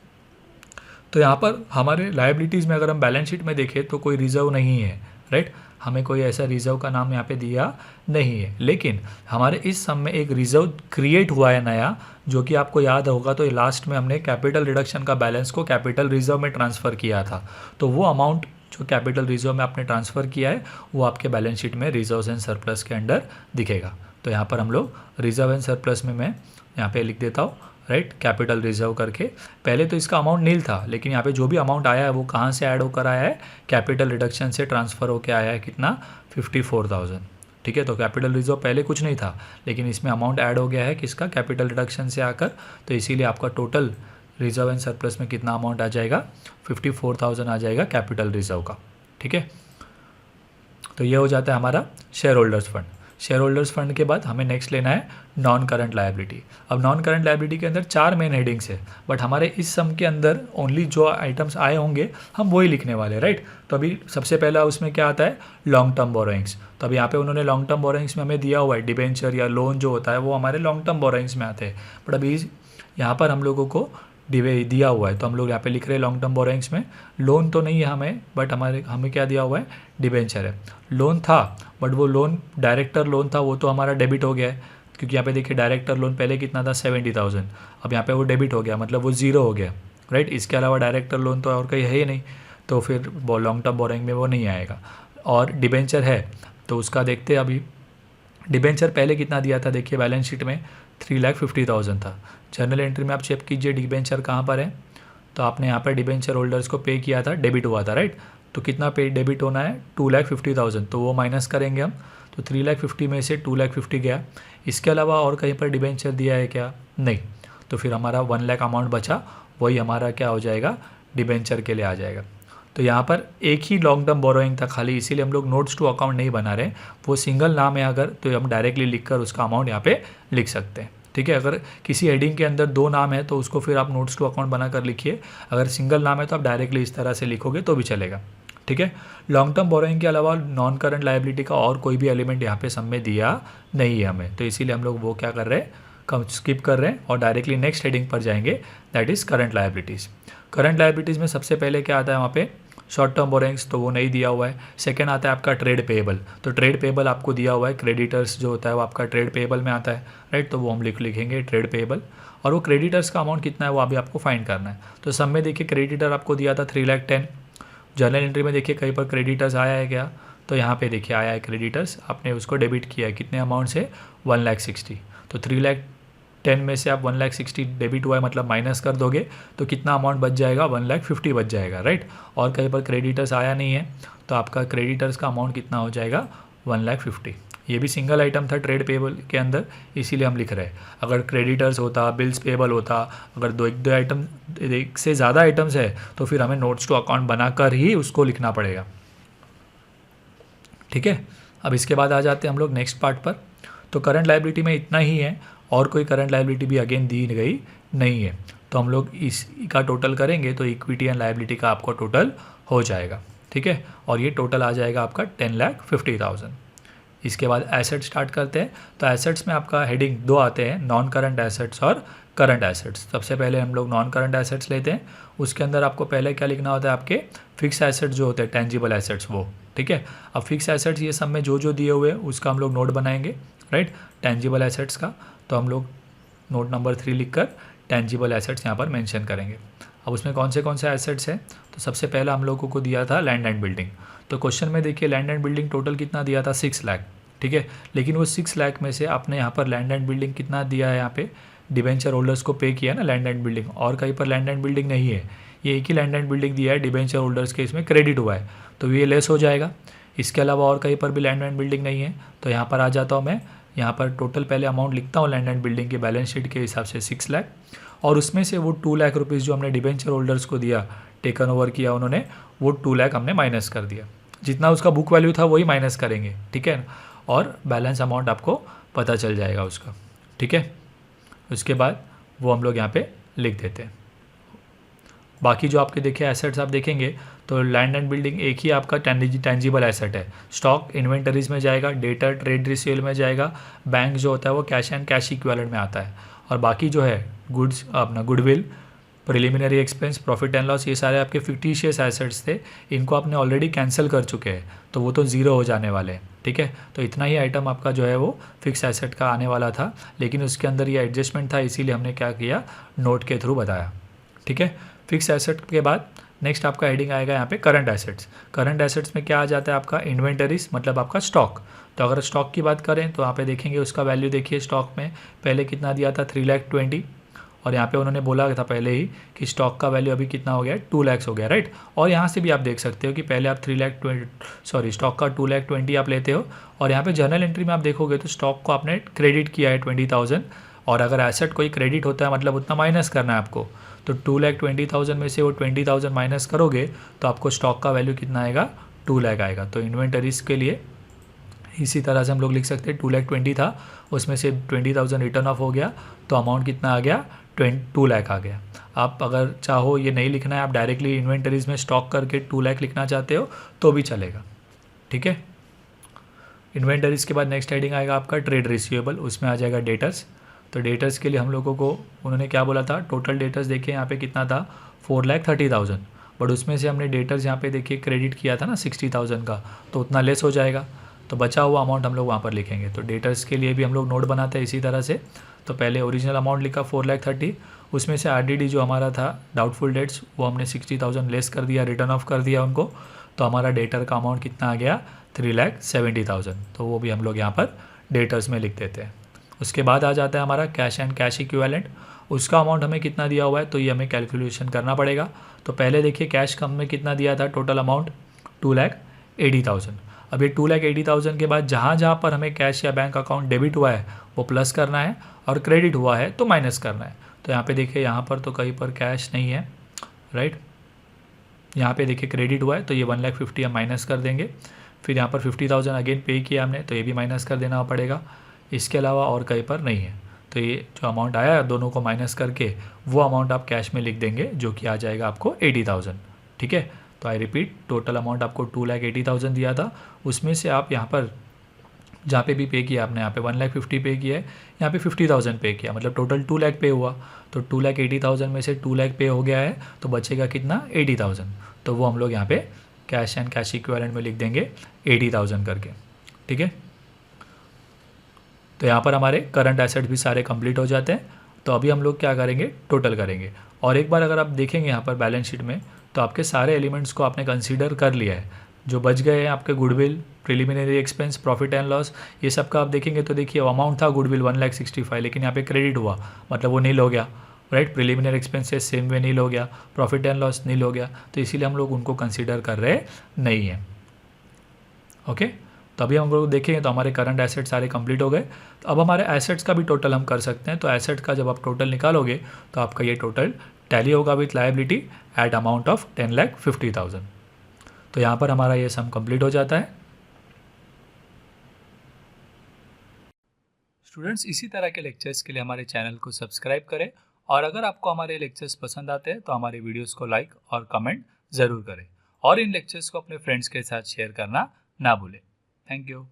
तो यहाँ पर हमारे लायबिलिटीज़ में अगर हम बैलेंस शीट में देखें तो कोई रिजर्व नहीं है, राइट, हमें कोई ऐसा रिजर्व का नाम यहाँ पे दिया नहीं है, लेकिन हमारे इस सम में एक रिजर्व क्रिएट हुआ है नया, जो कि आपको याद होगा तो लास्ट में हमने कैपिटल रिडक्शन का बैलेंस को कैपिटल रिजर्व में ट्रांसफ़र किया था। तो वो अमाउंट जो कैपिटल रिजर्व में आपने ट्रांसफ़र किया है वो आपके बैलेंस शीट में रिजर्व्स एंड सरप्लस के अंडर दिखेगा। तो यहाँ पर हम लोग रिजर्व एंड सरप्लस में मैं यहाँ पे लिख देता हूँ, राइट, कैपिटल रिजर्व करके। पहले तो इसका अमाउंट नील था, लेकिन यहाँ पे जो भी अमाउंट आया है वो कहाँ से ऐड होकर आया है, कैपिटल रिडक्शन से ट्रांसफ़र होकर आया है, कितना, 54,000। ठीक है, तो कैपिटल रिजर्व पहले कुछ नहीं था, लेकिन इसमें अमाउंट ऐड हो गया है किसका, कैपिटल रिडक्शन से आकर। तो इसीलिए आपका टोटल रिजर्व एंड सरप्लस में कितना अमाउंट आ जाएगा, 54,000 आ जाएगा कैपिटल रिजर्व का। ठीक है, तो ये हो जाता है हमारा share holders fund. Share holders fund के बाद हमें नेक्स्ट लेना है नॉन करंट लायबिलिटी। अब नॉन करंट लायबिलिटी के अंदर 4 मेन हेडिंग्स है, बट हमारे इस सम के अंदर ओनली जो आइटम्स आए होंगे हम वही लिखने वाले, राइट। तो अभी सबसे पहला उसमें क्या आता है, लॉन्ग टर्म बोरोइंग्स। तो अभी यहाँ पे उन्होंने लॉन्ग टर्म बोरोइंग्स में हमें दिया हुआ है, डिबेंचर या लोन जो होता है वो हमारे लॉन्ग टर्म बोरोइंग्स में आते हैं, बट अभी यहाँ पर हम लोगों को दिया हुआ है, तो हम लोग यहाँ पे लिख रहे हैं लॉन्ग टर्म बोरोइंग्स में। लोन तो नहीं है हमें, बट हमें क्या दिया हुआ है, डिबेंचर है। लोन था, बट वो लोन डायरेक्टर लोन था, वो तो हमारा डेबिट हो गया है, क्योंकि यहाँ पे देखिए डायरेक्टर लोन पहले कितना था, 70,000। अब यहाँ पे वो डेबिट हो गया, मतलब वो ज़ीरो हो गया, राइट। इसके अलावा डायरेक्टर लोन तो और कहीं है ही नहीं, तो फिर लॉन्ग टर्म बोरोइंग में वो नहीं आएगा। और डिबेंचर है, तो उसका देखते हैं अभी। डिबेंचर पहले कितना दिया था, देखिए बैलेंस शीट में 3,50,000 था। जर्नल एंट्री में आप चेक कीजिए डिबेंचर कहाँ पर है, तो आपने यहाँ पर डिबेंचर होल्डर्स को पे किया था, डेबिट हुआ था, राइट। तो कितना पे डेबिट होना है, 2,50,000, तो वो माइनस करेंगे हम, तो 3,50,000 में से 2,50,000 गया। इसके अलावा और कहीं पर डिबेंचर दिया है क्या, नहीं, तो फिर हमारा 1,00,000 अमाउंट बचा, वही हमारा क्या हो जाएगा, डिबेंचर के लिए आ जाएगा। तो यहाँ पर एक ही लॉन्ग टर्म बोरोइंग था खाली, इसीलिए हम लोग नोट्स टू अकाउंट नहीं बना रहे। वो सिंगल नाम है अगर, तो हम डायरेक्टली लिखकर उसका अमाउंट यहाँ पे लिख सकते हैं। ठीक है, अगर किसी हेडिंग के अंदर 2 नाम है तो उसको फिर आप नोट्स टू अकाउंट बनाकर लिखिए। अगर सिंगल नाम है तो आप डायरेक्टली इस तरह से लिखोगे तो भी चलेगा। ठीक है, लॉन्ग टर्म बोरोइंग के अलावा नॉन करंट लायबिलिटी का और कोई भी एलिमेंट यहाँ पे सम में दिया नहीं है हमें, तो इसीलिए हम लोग वो क्या कर रहे हैं, कम स्किप कर रहे हैं और डायरेक्टली नेक्स्ट हेडिंग पर जाएंगे, that is current liabilities. Current liabilities में सबसे पहले क्या आता है वहाँ पे, शॉर्ट टर्म बोरोइंग्स, तो वो नहीं दिया हुआ है। सेकंड आता है आपका ट्रेड पेएबल, तो ट्रेड पेएबल आपको दिया हुआ है, क्रेडिटर्स जो होता है वो आपका ट्रेड पेएबल में आता है, राइट। तो वो हम लिखेंगे ट्रेड पेएबल, और वो क्रेडिटर्स का अमाउंट कितना है वो अभी आपको फाइंड करना है। तो सब में देखिए क्रेडिटर आपको दिया था 3,10,000। जर्नल एंट्री में देखिए कहीं पर क्रेडिटर्स आया है क्या, तो यहाँ पे देखिए आया है क्रेडिटर्स, आपने उसको डेबिट किया है कितने अमाउंट से, 1,60,000। तो 3,10,000 में से आप 1,60,000 डेबिट हुआ है, मतलब माइनस कर दोगे तो कितना अमाउंट बच जाएगा, 1,50,000 बच जाएगा, राइट। और कहीं पर क्रेडिटर्स आया नहीं है, तो आपका क्रेडिटर्स का अमाउंट कितना हो जाएगा, 1,50,000। ये भी सिंगल आइटम था ट्रेड पेएबल के अंदर, इसीलिए हम लिख रहे हैं। अगर क्रेडिटर्स होता, बिल्स पेएबल होता, अगर दो आइटम, एक से ज़्यादा आइटम्स है, तो फिर हमें नोट्स टू अकाउंट बनाकर ही उसको लिखना पड़ेगा। ठीक है, अब इसके बाद आ जाते हैं हम लोग नेक्स्ट पार्ट पर। तो करंट लायबिलिटी में इतना ही है, और कोई करंट लायबिलिटी भी अगेन दी गई नहीं है। तो हम लोग इसका टोटल करेंगे तो इक्विटी एंड लायबिलिटी का आपको टोटल हो जाएगा। ठीक है, और ये टोटल आ जाएगा आपका 10,50,000। इसके बाद एसेट स्टार्ट करते हैं। तो एसेट्स में आपका हेडिंग 2 आते हैं, नॉन करंट एसेट्स और करंट एसेट्स। सबसे पहले हम लोग नॉन करंट एसेट्स लेते हैं, उसके अंदर आपको पहले क्या लिखना होता है, आपके फिक्स एसेट्स जो होते हैं, टेंजिबल एसेट्स वो। ठीक है, अब फिक्स एसेट्स ये सब में जो दिए हुए हैं उसका हम लोग नोट बनाएंगे, राइट, टेंजिबल एसेट्स का। तो हम लोग नोट नंबर 3 लिखकर टेंजिबल एसेट्स यहाँ पर मेंशन करेंगे। अब उसमें कौन से एसेट्स हैं, तो सबसे पहला हम लोगों को दिया था लैंड एंड बिल्डिंग। तो क्वेश्चन में देखिए लैंड एंड बिल्डिंग टोटल कितना दिया था, 6 लाख। ठीक है, लेकिन वो 6 लाख में से आपने यहाँ पर लैंड एंड बिल्डिंग कितना दिया है, यहाँ पे डिबेंचर होल्डर्स को पे किया ना लैंड एंड बिल्डिंग, और कहीं पर लैंड एंड बिल्डिंग नहीं है, ये एक ही लैंड एंड बिल्डिंग दिया है, डिबेंचर होल्डर्स के इसमें क्रेडिट हुआ है, तो ये लेस हो जाएगा। इसके अलावा और कहीं पर भी लैंड एंड बिल्डिंग नहीं है, तो यहाँ पर आ जाता हूँ मैं, यहाँ पर टोटल पहले अमाउंट लिखता हूँ लैंड एंड बिल्डिंग के बैलेंस शीट के हिसाब से 6 लाख, और उसमें से वो 2 लाख रुपीज़ जो हमने डिबेंचर होल्डर्स को दिया, टेकन ओवर किया उन्होंने, वो 2 लाख हमने माइनस कर दिया, जितना उसका बुक वैल्यू था वही माइनस करेंगे। ठीक है, और बैलेंस अमाउंट आपको पता चल जाएगा उसका। ठीक है, उसके बाद वो हम लोग यहाँ पे लिख देते हैं। बाकी जो आपके देखिए एसेट्स आप देखेंगे तो लैंड एंड बिल्डिंग एक ही आपका टेंजिबल एसेट है, स्टॉक इन्वेंटरीज में जाएगा, डेटर ट्रेड रिसीवेबल में जाएगा, बैंक जो होता है वो कैश एंड कैश इक्विवेलेंट में आता है, और बाकी जो है गुड्स अपना goodwill, preliminary expense, profit and loss, ये सारे आपके फिक्टिशियस एसेट्स थे, इनको आपने ऑलरेडी कैंसिल कर चुके हैं, तो वो तो ज़ीरो हो जाने वाले हैं। ठीक है, तो इतना ही आइटम आपका जो है वो फिक्स एसेट का आने वाला था, लेकिन उसके अंदर ये एडजस्टमेंट था, इसीलिए हमने क्या किया, नोट के थ्रू बताया। ठीक है, फिक्स एसेट के बाद नेक्स्ट आपका हेडिंग आएगा यहाँ पे करंट एसेट्स। करंट एसेट्स में क्या आ जाता है आपका, इन्वेंटरीज, मतलब आपका स्टॉक। तो अगर स्टॉक की बात करें तो यहाँ पे देखेंगे उसका वैल्यू, देखिए स्टॉक में पहले कितना दिया था, 3,20,000, और यहाँ पे उन्होंने बोला था पहले ही कि स्टॉक का वैल्यू अभी कितना हो गया, 2 लाख हो गया, राइट। और यहाँ से भी आप देख सकते हो कि पहले आप स्टॉक का 2,20,000 आप लेते हो, और यहाँ पे जर्नल एंट्री में आप देखोगे तो स्टॉक को आपने क्रेडिट किया है 20,000, और अगर एसेट कोई क्रेडिट होता है मतलब उतना माइनस करना है आपको, तो 2,20,000 में से वो 20,000 माइनस करोगे तो आपको स्टॉक का वैल्यू कितना आएगा, 2 लाख आएगा। तो इन्वेंटरीज के लिए इसी तरह से हम लोग लिख सकते हैं, 2,20,000 था, उसमें से 20,000 रिटर्न ऑफ हो गया, तो अमाउंट कितना आ गया, 2 लाख आ गया। आप अगर चाहो ये नहीं लिखना है, आप डायरेक्टली इन्वेंटरीज में स्टॉक करके 2 लाख लिखना चाहते हो तो भी चलेगा। ठीक है, इन्वेंटरीज के बाद नेक्स्ट हेडिंग आएगा आपका ट्रेड रिसीवेबल, उसमें आ जाएगा डेटर्स। तो डेटर्स के लिए हम लोगों को उन्होंने क्या बोला था, टोटल डेटर्स देखिए यहाँ पे कितना था, 4,30,000, बट उसमें से हमने डेटर्स यहाँ पे देखिए क्रेडिट किया था ना 60,000 का, तो उतना लेस हो जाएगा, तो बचा हुआ अमाउंट हम लोग वहाँ पर लिखेंगे। तो डेटर्स के लिए भी हम लोग नोट बनाते हैं इसी तरह से। तो पहले ओरिजिनल अमाउंट लिखा 4,30,000, उसमें से आरडीडी जो हमारा था डाउटफुल डेट्स, वो हमने 60,000 लेस कर दिया, रिटर्न ऑफ कर दिया उनको, तो हमारा डेटर का अमाउंट कितना आ गया, 3,70,000, तो वो भी हम लोग यहाँ पर डेटर्स में लिख देते हैं। उसके बाद आ जाता है हमारा कैश एंड कैश इक्विवेलेंट, उसका अमाउंट हमें कितना दिया हुआ है, तो ये हमें कैलकुलेशन करना पड़ेगा। तो पहले देखिए कैश कम में कितना दिया था, टोटल अमाउंट 2,80,000। अब ये 2,80,000 के बाद जहाँ जहाँ पर हमें कैश या बैंक अकाउंट डेबिट हुआ है वो प्लस करना है, और क्रेडिट हुआ है तो माइनस करना है। तो यहाँ पे देखिए यहाँ पर तो कहीं पर कैश नहीं है, राइट, यहाँ पे देखिए क्रेडिट हुआ है तो ये 1,50,000 हम माइनस कर देंगे। फिर यहाँ पर 50,000 अगेन पे किया हमने, तो ये भी माइनस कर देना पड़ेगा। इसके अलावा और कहीं पर नहीं है, तो ये जो अमाउंट आया दोनों को माइनस करके वो अमाउंट आप कैश में लिख देंगे, जो कि आ जाएगा आपको 80,000। ठीक है, तो आई रिपीट, टोटल अमाउंट आपको 2,80,000 दिया था, उसमें से आप यहाँ पर जहाँ पे भी पे किया आपने, यहाँ पे 1,50,000 पे किया है, यहाँ पे 50,000 पे किया, मतलब टोटल 2 लाख पे हुआ। तो 2,80,000 में से 2 लाख पे हो गया है, तो बचेगा कितना, 80,000। तो वो हम लोग यहाँ पे कैश एंड कैश इक्विवेलेंट में लिख देंगे 80,000 करके। ठीक है, तो यहाँ पर हमारे करंट एसेट भी सारे कंप्लीट हो जाते हैं। तो अभी हम लोग क्या करेंगे, टोटल करेंगे। और एक बार अगर आप देखेंगे यहाँ पर बैलेंस शीट में, तो आपके सारे एलिमेंट्स को आपने कंसीडर कर लिया है। जो बच गए हैं आपके goodwill, preliminary expense, profit and loss, ये सब का आप देखेंगे तो देखिए अमाउंट था गुडविल 1,65,000, लेकिन यहाँ पे क्रेडिट हुआ, मतलब वो नील हो गया, right. Preliminary expenses same way nil हो गया, प्रॉफिट एंड लॉस नील हो गया, तो इसीलिए हम लोग उनको कंसिडर कर रहे नहीं हैं। ओके, तो अभी हम लोग देखेंगे तो हमारे करंट एसेट सारे कंप्लीट हो गए। तो अब हमारे एसेट्स का भी टोटल हम कर सकते हैं। तो एसेट का जब आप टोटल निकालोगे तो आपका ये टोटल टैली होगा with liability at amount of 10,50,000। तो यहाँ पर हमारा ये सम कंप्लीट हो जाता है। स्टूडेंट्स, इसी तरह के लेक्चर्स के लिए हमारे चैनल को सब्सक्राइब करें, और अगर आपको हमारे लेक्चर्स पसंद आते हैं तो हमारे वीडियोस को लाइक और कमेंट ज़रूर करें, और इन लेक्चर्स को अपने फ्रेंड्स के साथ शेयर करना ना भूलें। Thank you.